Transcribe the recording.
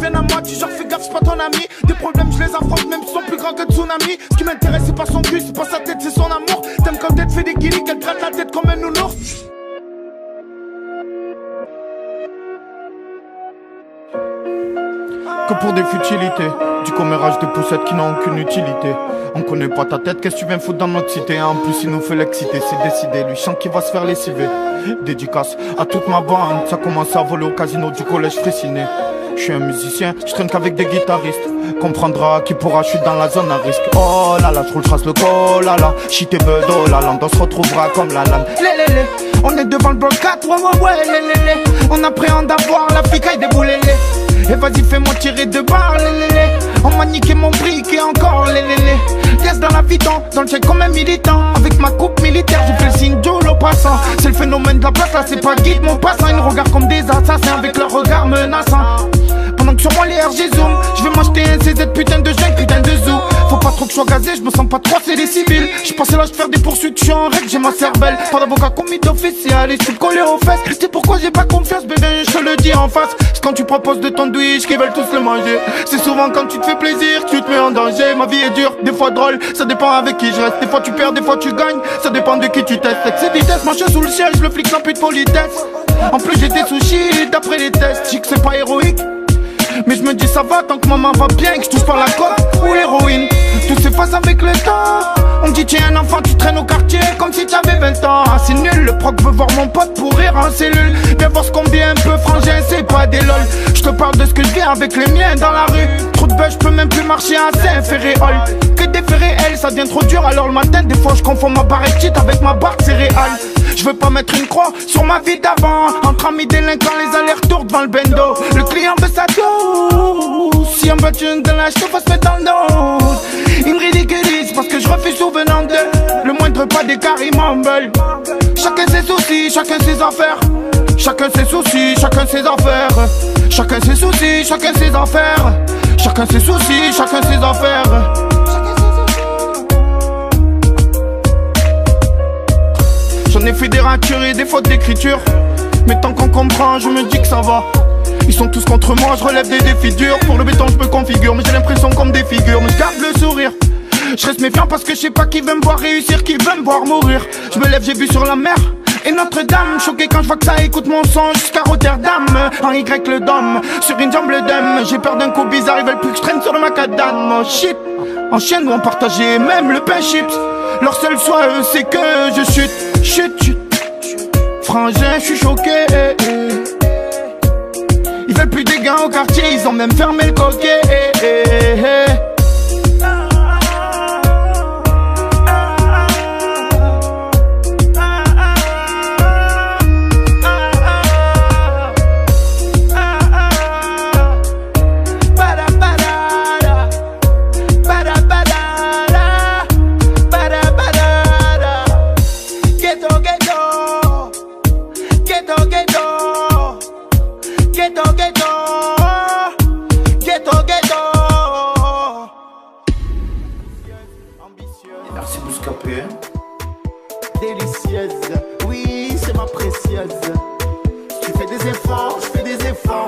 viennent à moi, tu genre fais gaffe, c'est pas ton ami. Des problèmes, je les affronte, même s'ils sont plus grands que tsunami. Ce qui m'intéresse, c'est pas son cul, c'est pas sa tête, c'est son amour. T'aimes quand elle te fait des guillis, qu'elle gratte la tête comme un nounours. Que pour des futilités, du commérage de poussettes qui n'ont aucune utilité. On connaît pas ta tête, qu'est-ce que tu viens foutre dans notre cité? En plus il nous fait l'exciter, c'est décidé, lui chante qu'il va se faire lessiver. Dédicace à toute ma bande, ça commence à voler au casino du collège Fraissinet. Je suis un musicien, je traîne qu'avec des guitaristes. Comprendra qui pourra, je suis dans la zone à risque. Oh là là, je roule trace le col, là là. Shitable, oh là là, on se retrouvera comme la lame. Lé. On est devant le bloc 4, ouais, lé. On appréhende à voir la flicaille des boulets. Et vas-y fais-moi tirer de barre, lélé. On m'a niqué mon brick et encore, lélé. Yes dans la vidan, dans le check comme un militant. Avec ma coupe militaire, j'ai fait le signe Jolo passant. C'est le phénomène de la place, là c'est pas guide mon passant. Ils nous regardent comme des assassins avec leur regard menaçant. Pendant que sur moi les RG zoom, je vais m'acheter un CZ putain de jungle, putain de zoo. Faut pas trop que je sois gazé, je me sens pas trop, c'est les civils. J'suis passé là, j'fais des poursuites, j'suis en règle, j'ai ma cervelle. Pas d'avocat commis d'office, et allez, j'suis collé aux fesses. C'est pourquoi j'ai pas confiance, bébé, je te le dis en face. C'est quand tu proposes de ton douche qu'ils veulent tous le manger. C'est souvent quand tu te fais plaisir, tu te mets en danger. Ma vie est dure, des fois drôle, ça dépend avec qui je reste. Des fois tu perds, des fois tu gagnes, ça dépend de qui tu testes. Excès de vitesse, marche sous le siège, le flic n'a plus de politesse. En plus j'ai des sushis d'après les tests, je sais que c'est pas héroïque. Mais je me dis ça va tant que maman va bien, que je touche pas la coque ou l'héroïne. Tout s'efface avec le temps. On me dit tiens un enfant tu traînes au quartier comme si t'avais 20 ans. Ah, c'est nul, le proc veut voir mon pote pour rire en cellule. Viens voir ce qu'on vient un peu frangin, c'est pas des lol. Je te parle de ce que je vis avec les miens dans la rue. Trop de buzz, je peux même plus marcher à Saint-Ferréol. Que des faits réels, ça devient trop dur. Alors le matin des fois je confonds ma barrette avec ma barre céréale. Je veux pas mettre une croix sur ma vie d'avant. Entre amis délinquants, les allers-retours devant le bendo. Le client veut sa dose. Si on veut une de la je te fasse mettre dans le dos. Ils me ridiculisent parce que je refuse souvenant d'eux. Le moindre pas d'écart, ils m'embellent. Chacun ses soucis, chacun ses affaires. Chacun ses soucis, chacun ses affaires. Chacun ses soucis, chacun ses affaires. Chacun ses soucis, chacun ses affaires. J'en ai fait des ratures et des fautes d'écriture. Mais tant qu'on comprend, je me dis que ça va. Ils sont tous contre moi, je relève des défis durs. Pour le béton je me configure, mais j'ai l'impression comme des figures. Mais je garde le sourire. Je reste méfiant parce que je sais pas qui veut me voir réussir, qui veut me voir mourir. Je me lève, j'ai vu sur la mer et Notre-Dame. Choqué quand je vois que ça écoute mon son jusqu'à Rotterdam. En Y le dôme, sur une jambe le dôme. J'ai peur d'un coup bizarre, ils veulent plus que je traîne sur le macadam. Oh shit, en chaîne où on partageait même le pain chips. Leur seul souhait c'est que je chute. Chut, frangin, je suis choqué. Ils veulent plus des gains au quartier, ils ont même fermé le coquet. Merci Bouscapé. Délicieuse, oui c'est ma précieuse. Tu fais des efforts, je fais des efforts.